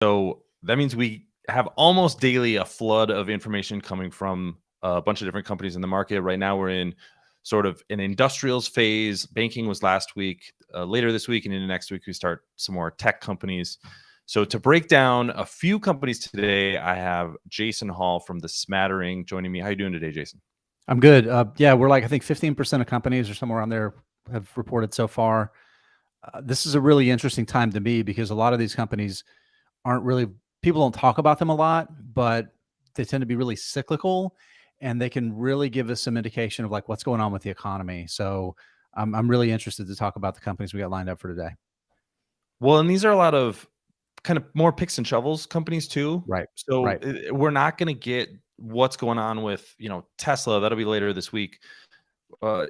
So that means we have almost daily a flood of information coming from a bunch of different companies in the market. Right now, we're in sort of an industrials phase. Banking was last week. Later this week and into next week, we start some more tech companies. So to break down a few companies today, I have Jason Hall from The Smattering joining me. How are you doing today, Jason? I'm good. Yeah, we're like, I think 15% of companies or somewhere around there have reported so far. This is a really interesting time to me because a lot of these companies aren't really, people don't talk about them a lot, but they tend to be really cyclical and they can really give us some indication of like what's going on with the economy. So I'm really interested to talk about the companies we got lined up for today. Well, and these are a lot of kind of more picks and shovels companies too. Right. So Right. we're not going to get what's going on with, Tesla. That'll be later this week. uh,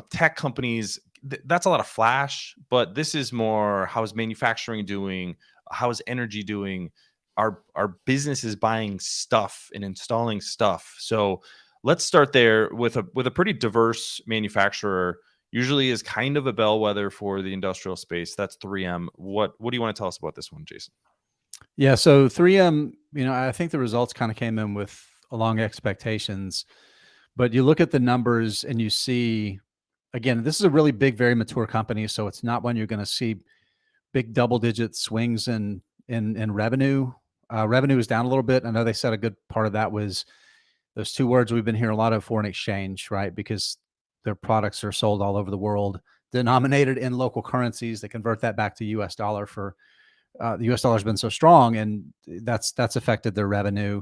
Tech companies, that's a lot of flash, but this is more how is manufacturing doing? How is energy doing? Our business is buying stuff and installing stuff. So let's start there with a pretty diverse manufacturer. Usually is kind of a bellwether for the industrial space. That's 3M. What do you want to tell us about this one, Jason? Yeah. So 3M, I think the results kind of came in with along expectations, but you look at the numbers and you see, again, this is a really big, very mature company. So it's not one you're going to see big double-digit swings in revenue. Revenue is down a little bit. I know they said a good part of that was those two words we've been hearing a lot of: foreign exchange, right? Because their products are sold all over the world, denominated in local currencies. They convert that back to U.S. dollar for the U.S. dollar has been so strong, and that's affected their revenue.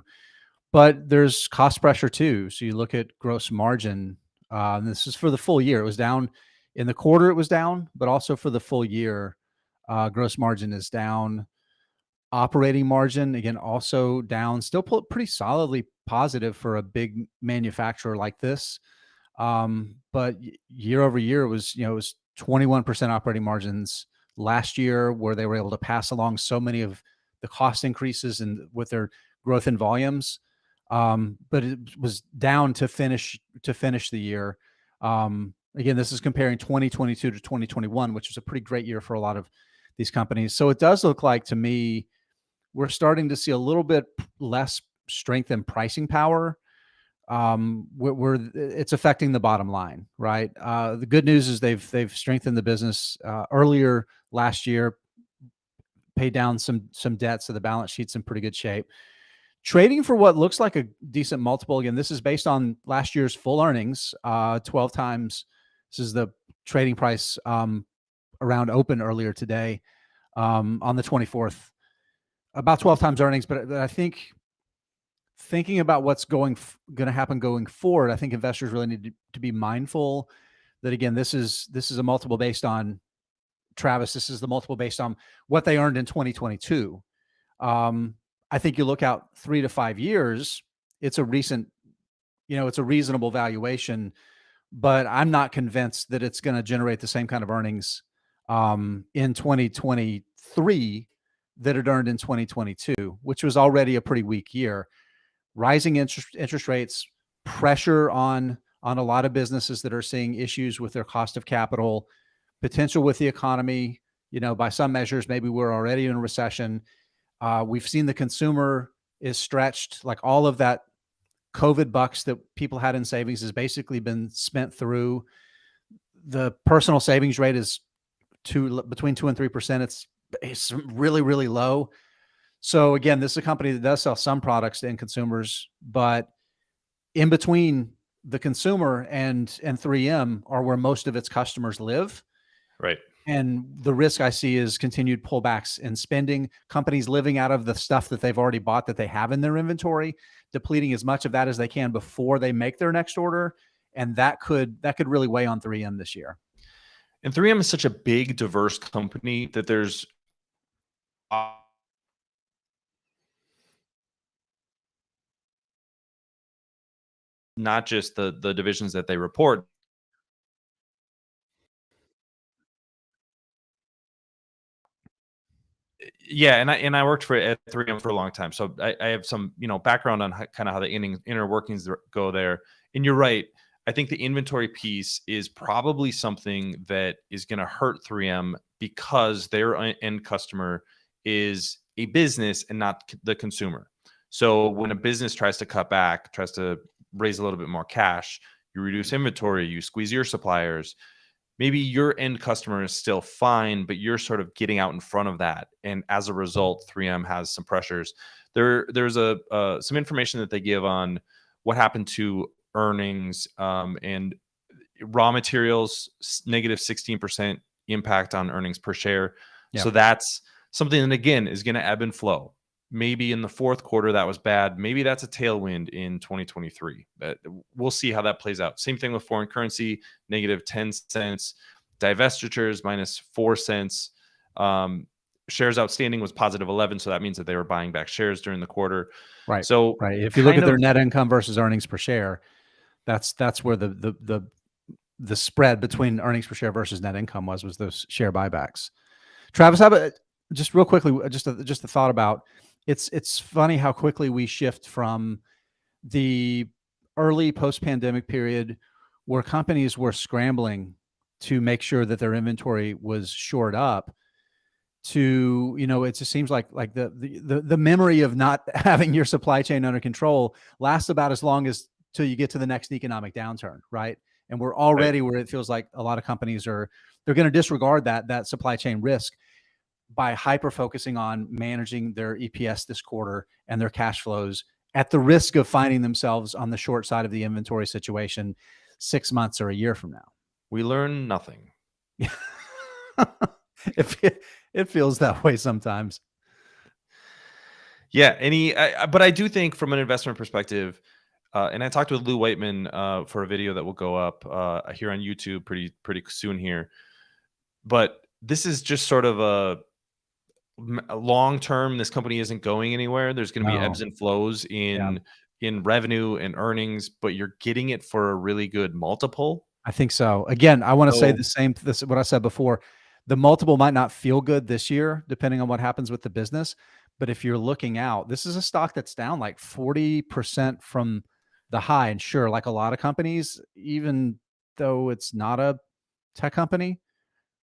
But there's cost pressure too. So you look at gross margin. This is for the full year. It was down in the quarter. It was down, but also for the full year, gross margin is down. Operating margin, again, also down. Still pretty solidly positive for a big manufacturer like this. But year over year, it was 21% operating margins last year, where they were able to pass along so many of the cost increases and with their growth in volumes. But it was down to finish the year. Again, this is comparing 2022 to 2021, which was a pretty great year for a lot of these companies. So it does look like to me we're starting to see a little bit less strength in pricing power. It's affecting the bottom line, right? The good news is they've strengthened the business earlier last year, paid down some debt, so the balance sheet's in pretty good shape. Trading for what looks like a decent multiple. Again, this is based on last year's full earnings, 12 times. This is the trading price around open earlier today on the 24th, about 12 times earnings. But I think thinking about what's going to happen going forward, I think investors really need to be mindful that, again, this is a multiple based on Travis. This is the multiple based on what they earned in 2022. I think you look out 3 to 5 years, it's a reasonable valuation, but I'm not convinced that it's going to generate the same kind of earnings in 2023 that it earned in 2022, which was already a pretty weak year. Rising interest rates, pressure on a lot of businesses that are seeing issues with their cost of capital, potential with the economy. By some measures, maybe we're already in a recession. We've seen the consumer is stretched. Like all of that COVID bucks that people had in savings has basically been spent through. The personal savings rate is between 2 and 3%. It's really, really low. So again, this is a company that does sell some products to end consumers, but in between the consumer and 3M are where most of its customers live. Right. And the risk I see is continued pullbacks in spending, companies living out of the stuff that they've already bought that they have in their inventory, depleting as much of that as they can before they make their next order. And that could really weigh on 3M this year. And 3M is such a big, diverse company that there's not just the divisions that they report. Yeah, and I worked at 3M for a long time, so I have some background on kind of how the inner workings go there. And you're right. I think the inventory piece is probably something that is going to hurt 3M because their end customer is a business and not the consumer. So when a business tries to cut back, tries to raise a little bit more cash, you reduce inventory, you squeeze your suppliers. Maybe your end customer is still fine, but you're sort of getting out in front of that. And as a result, 3M has some pressures. There's some information that they give on what happened to earnings, and raw materials, negative 16% impact on earnings per share. Yeah. So that's something that, again, is going to ebb and flow. Maybe in the fourth quarter that was bad. Maybe that's a tailwind in 2023. We'll see how that plays out. Same thing with foreign currency, negative 10 cents. Divestitures, minus 4 cents. Shares outstanding was positive 11. So that means that they were buying back shares during the quarter. Right. So right. If you look at their net income versus earnings per share, that's where the spread between earnings per share versus net income was those share buybacks. Travis, how about just real quickly, just a thought about it's funny how quickly we shift from the early post-pandemic period where companies were scrambling to make sure that their inventory was shored up to, it just seems like the memory of not having your supply chain under control lasts about as long as till you get to the next economic downturn, right? And we're already where it feels like a lot of companies they're going to disregard that supply chain risk by hyper focusing on managing their EPS this quarter and their cash flows at the risk of finding themselves on the short side of the inventory situation 6 months or a year from now. We learn nothing. It feels that way sometimes. Yeah, but I do think from an investment perspective, and I talked with Lou Whiteman for a video that will go up here on YouTube pretty soon here. But this is just sort of a long term. This company isn't going anywhere. There's going to be ebbs and flows in revenue and earnings, but you're getting it for a really good multiple. I think so. Again, I want to say this what I said before. The multiple might not feel good this year, depending on what happens with the business. But if you're looking out, this is a stock that's down like 40% from the high. And sure, like a lot of companies, even though it's not a tech company,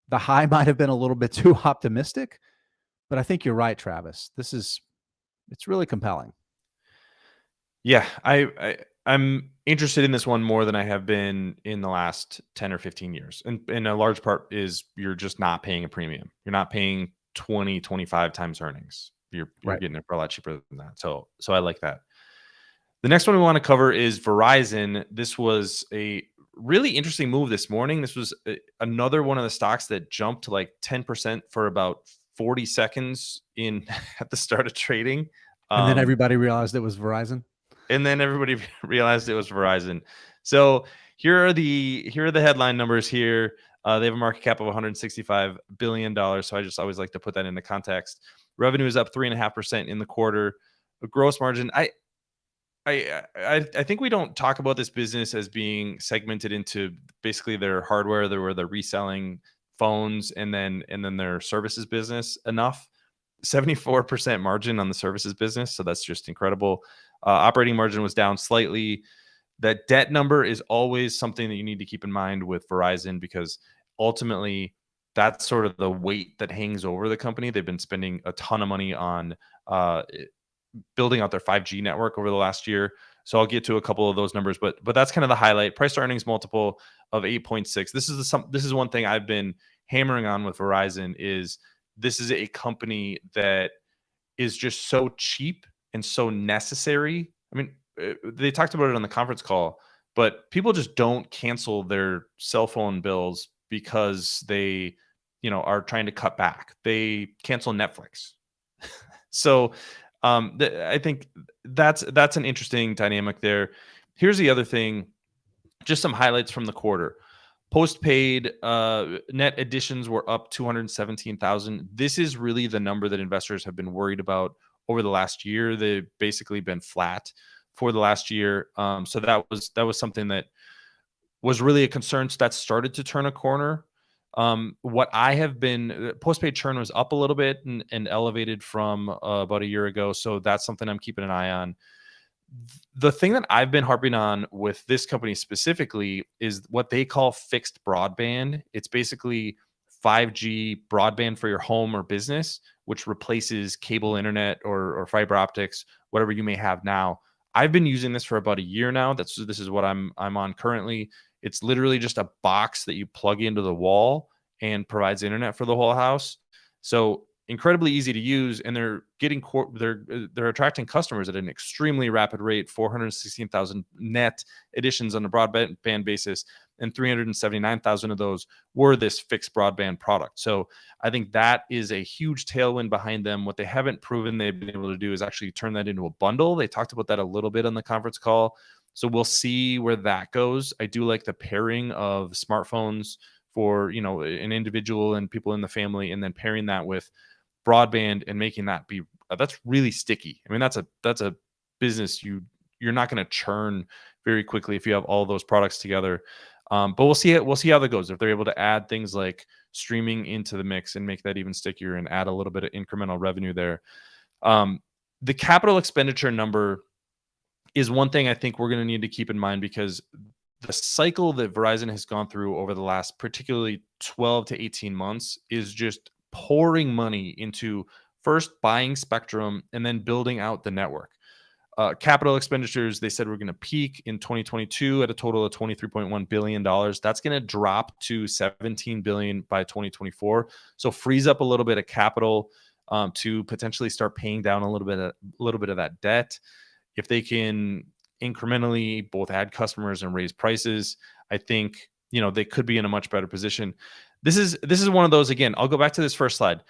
the high might have been a little bit too optimistic. But I think you're right, Travis. It's really compelling. Yeah, I'm interested in this one more than I have been in the last 10 or 15 years. And in a large part is you're just not paying a premium. You're not paying 20, 25 times earnings. You're getting it for a lot cheaper than that. So I like that. The next one we want to cover is Verizon. This was a really interesting move this morning. This was another one of the stocks that jumped to like 10% for about 40 seconds at the start of trading. And then everybody realized it was Verizon. So here are the headline numbers here. They have a market cap of $165 billion. So I just always like to put that into context. Revenue is up 3.5% in the quarter. A gross margin. I think we don't talk about this business as being segmented into basically their hardware, where they're reselling phones, and then their services business enough. 74% margin on the services business. So that's just incredible. Operating margin was down slightly. That debt number is always something that you need to keep in mind with Verizon, because ultimately that's sort of the weight that hangs over the company. They've been spending a ton of money on building out their 5G network over the last year. So I'll get to a couple of those numbers, but that's kind of the highlight. Price to earnings multiple of 8.6. This is one thing I've been hammering on with Verizon is this is a company that is just so cheap and so necessary. I mean, they talked about it on the conference call, but people just don't cancel their cell phone bills because they, are trying to cut back. They cancel Netflix. So I think that's an interesting dynamic there. Here's the other thing, just some highlights from the quarter. Postpaid net additions were up 217,000. This is really the number that investors have been worried about over the last year. They've basically been flat for the last year. So that was something that was really a concern. So that started to turn a corner. Postpaid churn was up a little bit and elevated from about a year ago. So that's something I'm keeping an eye on. The thing that I've been harping on with this company specifically is what they call fixed broadband. It's basically 5G broadband for your home or business, which replaces cable internet or fiber optics, whatever you may have now. I've been using this for about a year now. This is what I'm on currently. It's literally just a box that you plug into the wall and provides internet for the whole house. So incredibly easy to use, and they're attracting customers at an extremely rapid rate. 416,000 net additions on a broadband basis, and 379,000 of those were this fixed broadband product. So I think that is a huge tailwind behind them. What they haven't proven they've been able to do is actually turn that into a bundle. They talked about that a little bit on the conference call. So we'll see where that goes. I do like the pairing of smartphones for, an individual and people in the family, and then pairing that with broadband and making that be that's really sticky. I mean, that's a business you're not going to churn very quickly if you have all those products together. But we'll see how that goes. If they're able to add things like streaming into the mix and make that even stickier and add a little bit of incremental revenue there. The capital expenditure number is one thing I think we're going to need to keep in mind, because the cycle that Verizon has gone through over the last particularly 12 to 18 months is just pouring money into first buying spectrum and then building out the network. Capital expenditures, they said we're going to peak in 2022 at a total of $23.1 billion. That's going to drop to $17 billion by 2024. So frees up a little bit of capital to potentially start paying down a little bit of that debt. If they can incrementally both add customers and raise prices, I think they could be in a much better position. This is one of those, again, I'll go back to this first slide.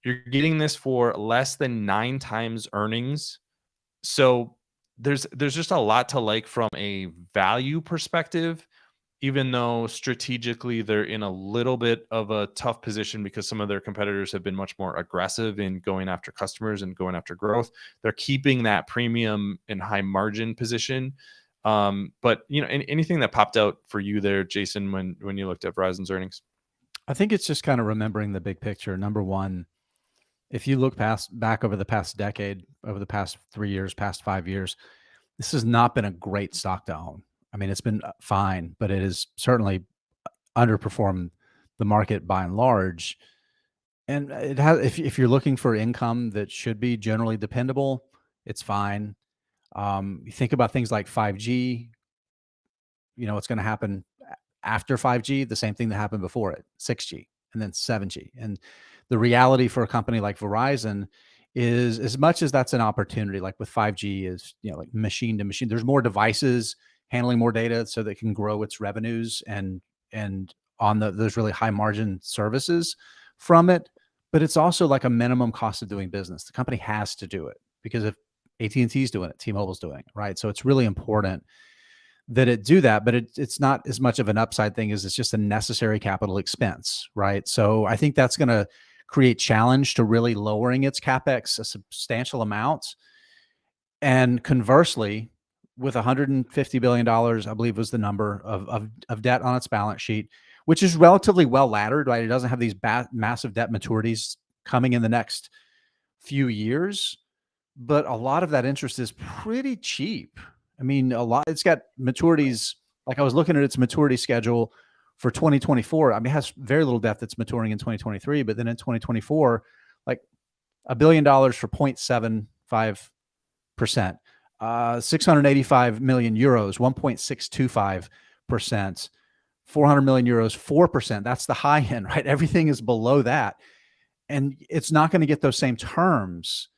You're getting this for less than 9 times earnings. So there's just a lot to like from a value perspective, even though strategically they're in a little bit of a tough position because some of their competitors have been much more aggressive in going after customers and going after growth. They're keeping that premium and high margin position. But anything that popped out for you there, Jason, when you looked at Verizon's earnings? I think it's just kind of remembering the big picture. Number one, if you look back over the past decade, over the past 3 years, past 5 years, this has not been a great stock to own. I mean, it's been fine, but it has certainly underperformed the market by and large. And it has, if you're looking for income that should be generally dependable, it's fine. You think about things like 5G, what's going to happen after 5G, the same thing that happened before it, 6G and then 7G. And the reality for a company like Verizon is, as much as that's an opportunity, like with 5G is, like machine to machine, there's more devices handling more data so that it can grow its revenues and on those really high margin services from it. But it's also like a minimum cost of doing business. The company has to do it because if AT&T is doing it, T-Mobile's doing it, right? So it's really important that it do that, but it's not as much of an upside thing as it's just a necessary capital expense, right? So I think that's going to create challenge to really lowering its CapEx a substantial amount. And conversely, with $150 billion, I believe was the number of debt on its balance sheet, which is relatively well laddered, right? It doesn't have these massive debt maturities coming in the next few years, but a lot of that interest is pretty cheap. I mean, it's got maturities. Like I was looking at its maturity schedule for 2024. I mean, it has very little debt that's maturing in 2023, but then in 2024, like $1 billion for 0.75%, 685 million euros, 1.625%, 400 million euros, 4%. That's the high end, right? Everything is below that. And it's not going to get those same terms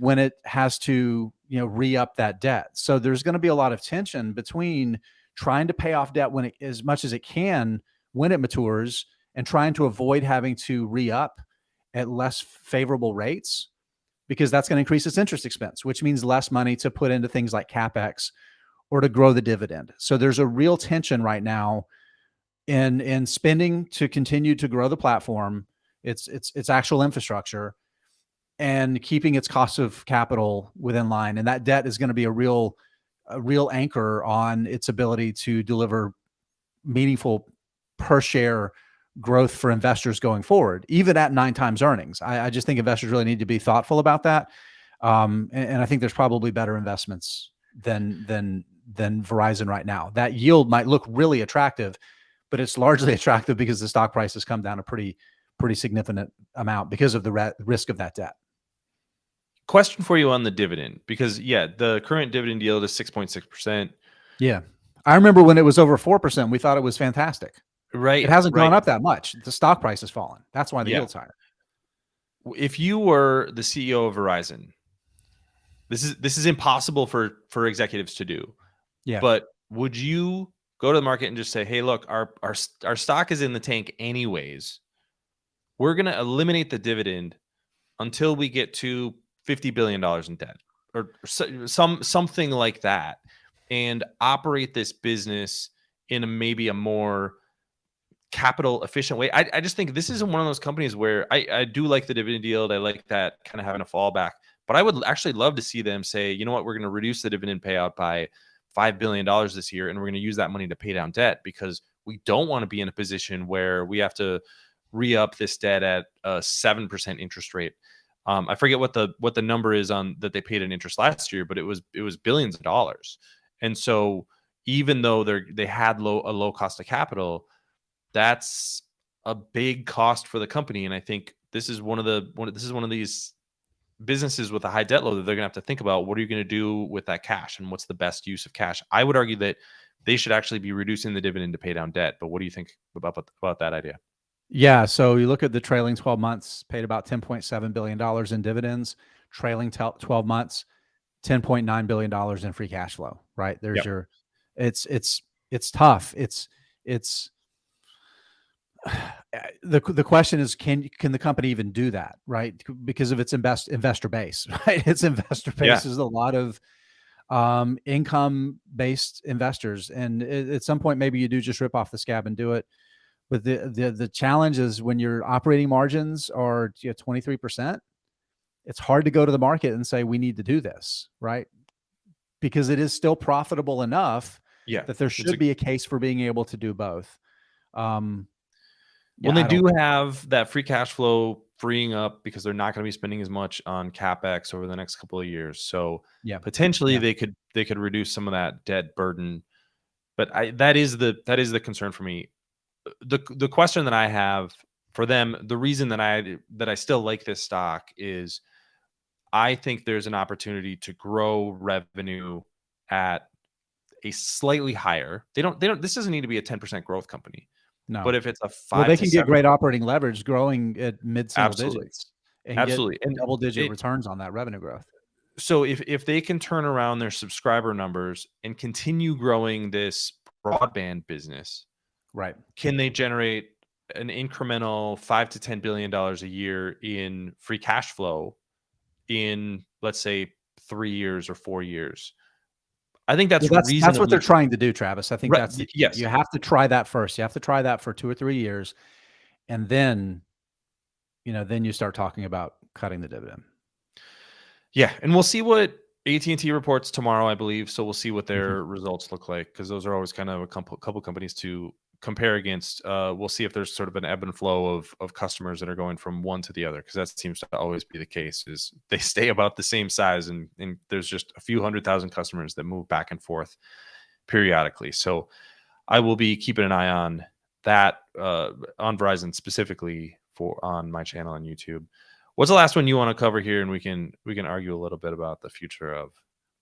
when it has to, re-up that debt. So there's going to be a lot of tension between trying to pay off debt as much as it can when it matures and trying to avoid having to re-up at less favorable rates, because that's going to increase its interest expense, which means less money to put into things like CapEx or to grow the dividend. So there's a real tension right now in spending to continue to grow the platform, its actual infrastructure, and keeping its cost of capital within line. And that debt is going to be a real anchor on its ability to deliver meaningful per share growth for investors going forward, even at 9 times earnings. I just think investors really need to be thoughtful about that. And I think there's probably better investments than Verizon right now. That yield might look really attractive, but it's largely attractive because the stock price has come down a pretty significant amount because of the risk of that debt. Question for you on the dividend, because the current dividend yield is 6.6%. Yeah. I remember when it was over 4%, we thought it was fantastic. Right. It hasn't right. gone up that much. The stock price has fallen. That's why the Yeah. yield's higher. If you were the CEO of Verizon, this is impossible for executives to do. Yeah. But would you go to the market and just say, "Hey, look, our stock is in the tank anyways. We're going to eliminate the dividend until we get to $50 billion in debt," or something like that, and operate this business in maybe a more capital efficient way. I just think this isn't one of those companies where I do like the dividend yield. I like that kind of having a fallback, but I would actually love to see them say, you know what, we're going to reduce the dividend payout by $5 billion this year, and we're going to use that money to pay down debt, because we don't want to be in a position where we have to re-up this debt at a 7% interest rate. I forget what the number is on that they paid in interest last year, but it was billions of dollars. And so even though they had a low cost of capital, that's a big cost for the company. And I think this is one of these businesses with a high debt load that they're going to have to think about, what are you going to do with that cash and what's the best use of cash. I would argue that they should actually be reducing the dividend to pay down debt. But what do you think about that idea? Yeah. So you look at the trailing 12 months, paid about $10.7 billion in dividends, trailing 12 months, $10.9 billion in free cash flow, right? There's Yep. it's tough. It's the question is, can the company even do that, right? Because of its investor base, right? Its investor base is a lot of income based investors, and at some point maybe you do just rip off the scab and do it. But the challenge is when your operating margins are 23%, it's hard to go to the market and say we need to do this, right? Because it is still profitable enough that there should be a case for being able to do both. Well, they do have that free cash flow freeing up because they're not going to be spending as much on CapEx over the next couple of years. So potentially they could reduce some of that debt burden. But that is the concern for me. The question that I have for them, the reason that I still like this stock is I think there's an opportunity to grow revenue at a slightly higher. This doesn't need to be a 10% growth company. No. But if it's a 5, they can get great operating leverage growing at mid-single digits and absolutely, get double-digit returns on that revenue growth. So if they can turn around their subscriber numbers and continue growing this broadband business, right? Can they generate an incremental $5 to $10 billion a year in free cash flow in, let's say, 3 years or 4 years? I think that's reasonable. That's what they're trying to do, Travis. I think that's yes. You have to try that first. You have to try that for 2 or 3 years, and then, then you start talking about cutting the dividend. Yeah, and we'll see what AT&T reports tomorrow, I believe. So we'll see what their results look like, because those are always kind of a couple companies to compare against. We'll see if there's sort of an ebb and flow of customers that are going from one to the other, because that seems to always be the case, is they stay about the same size, and there's just a few 100,000 customers that move back and forth periodically. So I will be keeping an eye on that, on Verizon specifically, on my channel on YouTube. What's the last one you want to cover here, and we can argue a little bit about the future of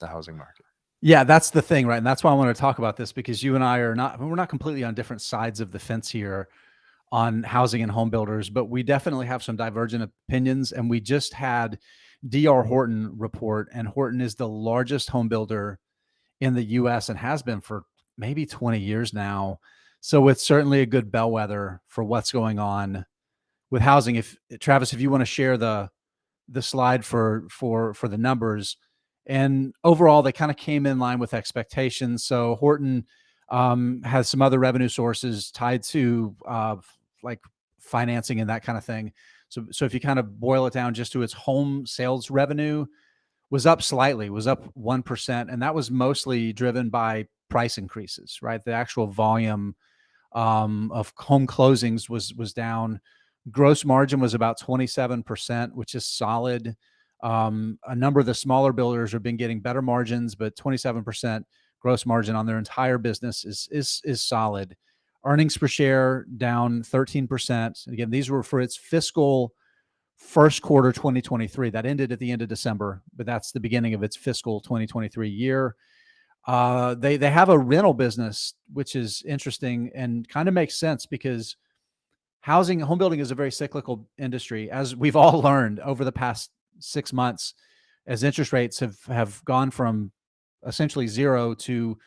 the housing market? Yeah, that's the thing, right? And that's why I want to talk about this, because you and I we're not completely on different sides of the fence here on housing and home builders, but we definitely have some divergent opinions. And we just had D.R. Horton report, and Horton is the largest home builder in the US and has been for maybe 20 years now. So it's certainly a good bellwether for what's going on with housing. If Travis, if you want to share the slide for the numbers. And overall, they kind of came in line with expectations. So Horton has some other revenue sources tied to like financing and that kind of thing. So if you kind of boil it down just to its home sales revenue, was up slightly, was up 1%. And that was mostly driven by price increases, right? The actual volume of home closings was down. Gross margin was about 27%, which is solid. A number of the smaller builders have been getting better margins, but 27% gross margin on their entire business is solid. Earnings per share down 13%. Again, these were for its fiscal first quarter 2023. That ended at the end of December, but that's the beginning of its fiscal 2023 year. They have a rental business, which is interesting and kind of makes sense because home building is a very cyclical industry, as we've all learned over the past 6 months, as interest rates have gone from essentially zero to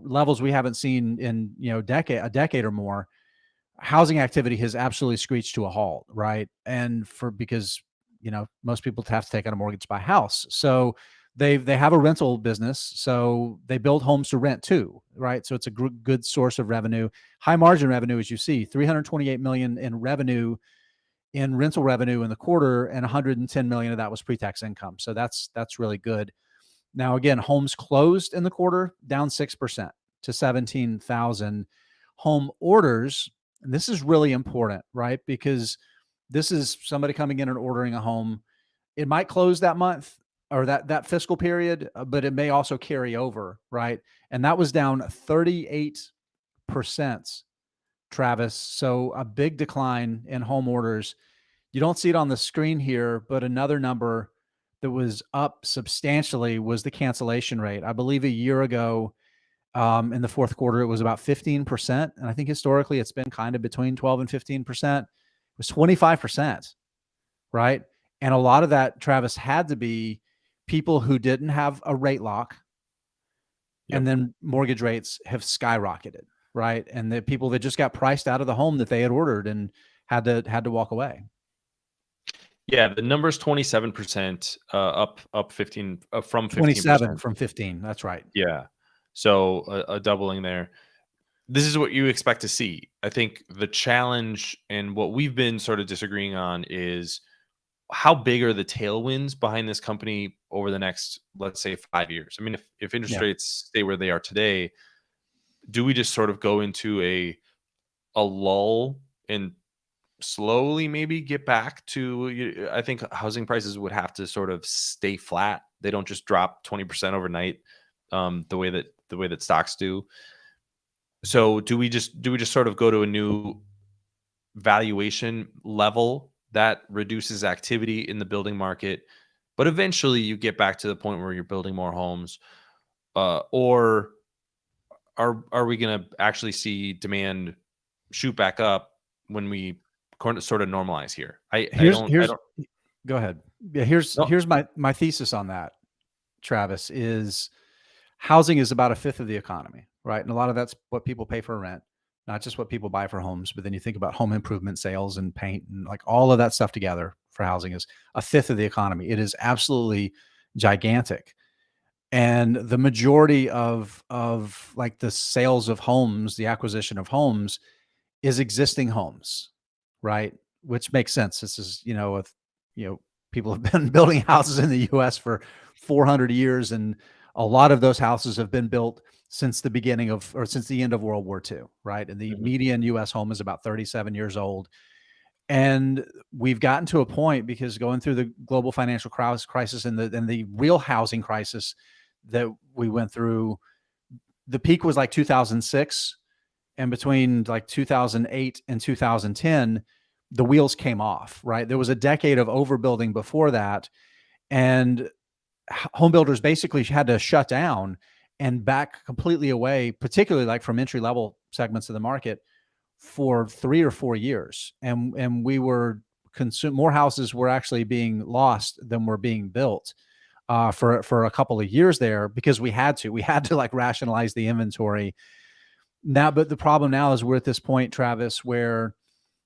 levels we haven't seen in a decade or more. Housing activity has absolutely screeched to a halt, right? And because most people have to take out a mortgage to buy a house, so they have a rental business, so they build homes to rent too, right? So it's a good source of revenue, high margin revenue, as you see, $328 million in revenue, in rental revenue in the quarter, and $110 million of that was pre-tax income. So that's really good. Now, again, homes closed in the quarter down 6% to 17,000. Home orders, and this is really important, right? Because this is somebody coming in and ordering a home. It might close that month or that fiscal period, but it may also carry over, right? And that was down 38%, Travis. So a big decline in home orders. You don't see it on the screen here, but another number that was up substantially was the cancellation rate. I believe a year ago, in the fourth quarter, it was about 15%. And I think historically it's been kind of between 12 and 15%. It was 25%, right? And a lot of that, Travis, had to be people who didn't have a rate lock. Yep. And then mortgage rates have skyrocketed, right? And the people that just got priced out of the home that they had ordered and had to walk away. Yeah, the number's 27%, up 15 from 15%. 27 from 15. That's right. Yeah. So a doubling there. This is what you expect to see. I think the challenge and what we've been sort of disagreeing on is how big are the tailwinds behind this company over the next, let's say, 5 years? I mean, if interest rates stay where they are today, do we just sort of go into a lull and slowly maybe get back to, I think housing prices would have to sort of stay flat. They don't just drop 20% overnight, the way that stocks do. So do we just sort of go to a new valuation level that reduces activity in the building market, but eventually you get back to the point where you're building more homes, or are we going to actually see demand shoot back up when we sort of normalize here? Go ahead. Yeah, here's my thesis on that, Travis, is housing is about a fifth of the economy, right? And a lot of that's what people pay for rent, not just what people buy for homes, but then you think about home improvement sales and paint and like all of that stuff together for housing is a fifth of the economy. It is absolutely gigantic. And the majority of like the sales of homes, the acquisition of homes is existing homes, right? Which makes sense. This is, people have been building houses in the US for 400 years. And a lot of those houses have been built since the end of World War II, right? And the median US home is about 37 years old. And we've gotten to a point, because going through the global financial crisis and the real housing crisis that we went through, the peak was like 2006. And between like 2008 and 2010, the wheels came off, right? There was a decade of overbuilding before that. And home builders basically had to shut down and back completely away, particularly like from entry-level segments of the market, for 3 or 4 years. And we were more houses were actually being lost than were being built for a couple of years there, because we had to like rationalize the inventory. Now, but the problem now is we're at this point, Travis, where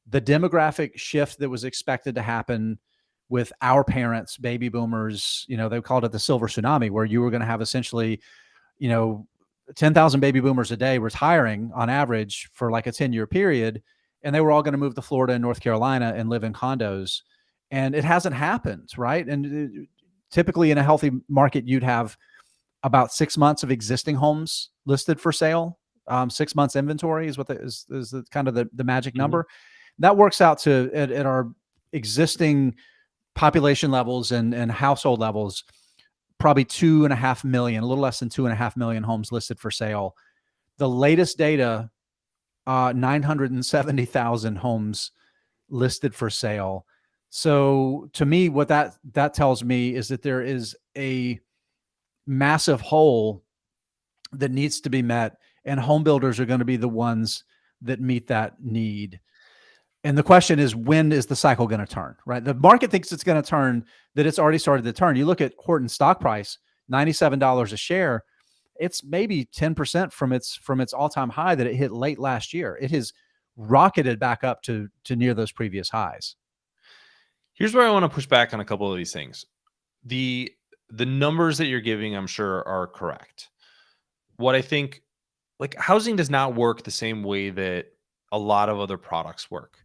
the demographic shift that was expected to happen with our parents, baby boomers, they called it the silver tsunami, where you were going to have essentially, 10,000 baby boomers a day retiring on average for like a 10-year period. And they were all going to move to Florida and North Carolina and live in condos. And it hasn't happened, right? And typically in a healthy market, you'd have about 6 months of existing homes listed for sale. 6 months inventory is what is the kind of the magic number. That works out to at our existing population levels and household levels, probably 2.5 million, a little less than 2.5 million homes listed for sale. The latest data 970,000 homes listed for sale. So to me, what that tells me is that there is a massive hole that needs to be met, and home builders are going to be the ones that meet that need. And the question is, when is the cycle going to turn, right? The market thinks it's going to turn, that it's already started to turn. You look at Horton's stock price, $97 a share. It's maybe 10% from its all-time high that it hit late last year. It has rocketed back up to near those previous highs. Here's where I want to push back on a couple of these things. The numbers that you're giving, I'm sure, are correct. What I think, like, housing does not work the same way that a lot of other products work.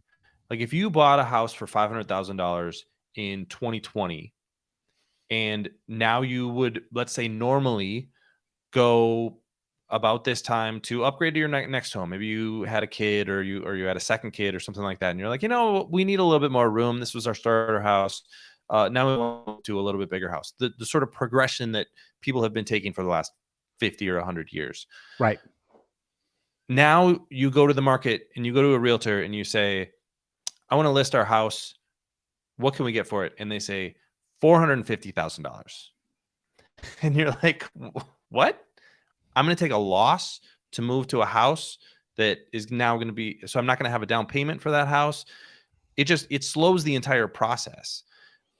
Like, if you bought a house for $500,000 in 2020, and now you would, let's say, normally go about this time to upgrade to your next home. Maybe you had a kid, or you had a second kid or something like that, and you're like, we need a little bit more room. This was our starter house. Now we want to a little bit bigger house. The sort of progression that people have been taking for the last 50 or 100 years. Right. Now you go to the market and you go to a realtor and you say, I want to list our house. What can we get for it? And they say $450,000. And you're like, what? I'm going to take a loss to move to a house that is now going to be, so I'm not going to have a down payment for that house. It slows the entire process.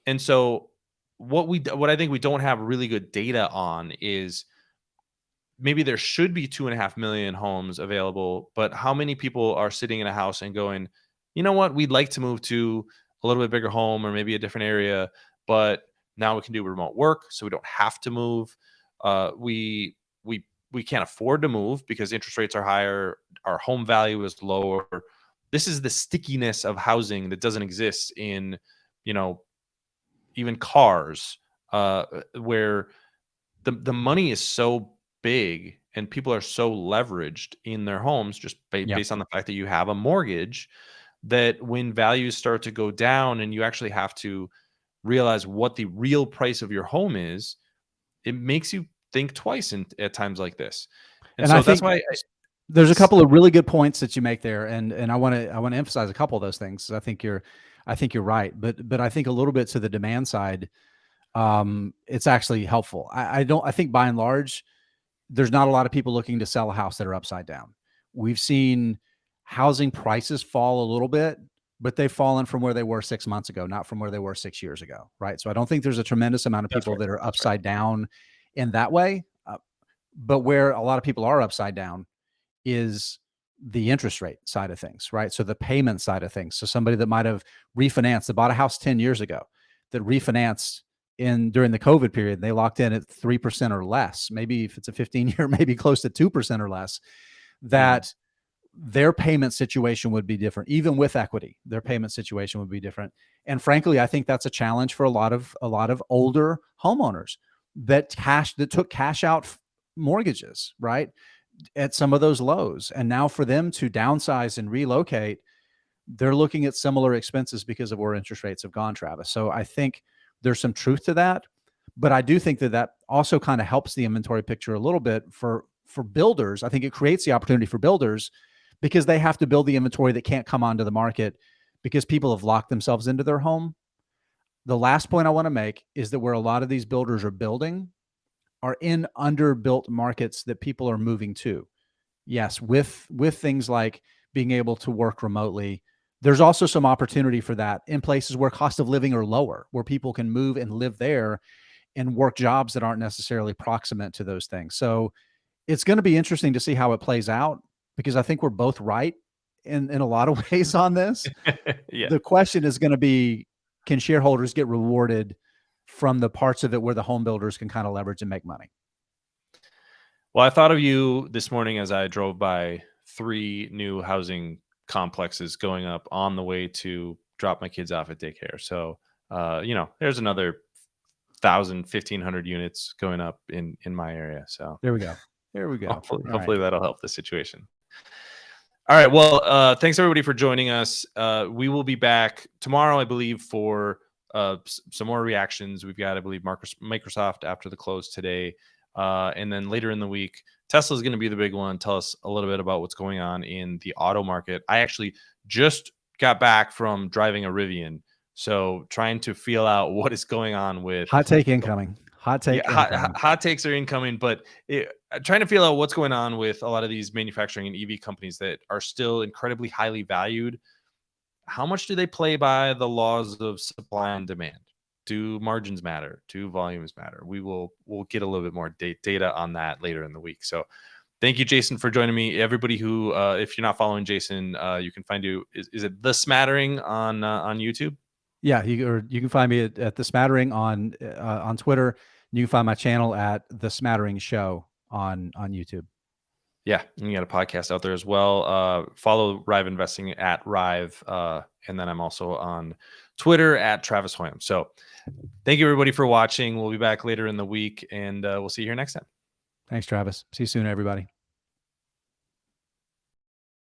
And so what I think we don't have really good data on is, maybe there should be 2.5 million homes available, but how many people are sitting in a house and going, you know what, we'd like to move to a little bit bigger home or maybe a different area, but now we can do remote work, so we don't have to move. We can't afford to move because interest rates are higher, our home value is lower. This is the stickiness of housing that doesn't exist in, even cars, where the money is so big and people are so leveraged in their homes just based on the fact that you have a mortgage, that when values start to go down and you actually have to realize what the real price of your home is, it makes you think twice at times like this. And so that's why there's a couple of really good points that you make there, and I want to emphasize a couple of those things. I think you're right, but I think a little bit to the demand side, it's actually helpful. I think by and large, there's not a lot of people looking to sell a house that are upside down. We've seen housing prices fall a little bit, but they've fallen from where they were 6 months ago, not from where they were 6 years ago. Right. So I don't think there's a tremendous amount of people that are upside down in that way. But where a lot of people are upside down is the interest rate side of things, right? So the payment side of things. So somebody that might have refinanced, that bought a house 10 years ago, that refinanced during the COVID period, they locked in at 3% or less. Maybe if it's a 15-year, maybe close to 2% or less, that their payment situation would be different. Even with equity, their payment situation would be different. And frankly, I think that's a challenge for a lot of older homeowners that took cash out mortgages, right, at some of those lows. And now for them to downsize and relocate, they're looking at similar expenses because of where interest rates have gone, Travis. So I think there's some truth to that, but I do think that also kind of helps the inventory picture a little bit for builders. I think it creates the opportunity for builders because they have to build the inventory that can't come onto the market because people have locked themselves into their home. The last point I want to make is that where a lot of these builders are building are in underbuilt markets that people are moving to. Yes, with things like being able to work remotely, there's also some opportunity for that in places where cost of living are lower, where people can move and live there and work jobs that aren't necessarily proximate to those things. So it's going to be interesting to see how it plays out, because I think we're both right in a lot of ways on this. Yeah. The question is going to be, can shareholders get rewarded from the parts of it where the home builders can kind of leverage and make money? Well, I thought of you this morning as I drove by 3 new housing complexes going up on the way to drop my kids off at daycare. So, there's another 1,000, 1,500 units going up in my area. So There we go. Hopefully that'll help the situation. All right. Well, thanks everybody for joining us. We will be back tomorrow, I believe, for some more reactions. We've got, I believe, Microsoft after the close today. And then later in the week, Tesla is going to be the big one. Tell us a little bit about what's going on in the auto market. I actually just got back from driving a Rivian, so trying to feel out what is going on with Hot take incoming. Hot take incoming. hot takes are incoming, but trying to feel out what's going on with a lot of these manufacturing and EV companies that are still incredibly highly valued. How much do they play by the laws of supply and demand? Do margins matter? Do volumes matter? We'll get a little bit more data on that later in the week. So thank you, Jason, for joining me. Everybody who, if you're not following Jason, you can find you. Is it The Smattering on YouTube? Yeah, you can find me at The Smattering on Twitter. You can find my channel at The Smattering Show on YouTube. Yeah, and you got a podcast out there as well. Follow Riiv Investing at Riiv, and then I'm also on Twitter at Travis Hoyam. So thank you, everybody, for watching. We'll be back later in the week, and we'll see you here next time. Thanks, Travis. See you soon, everybody.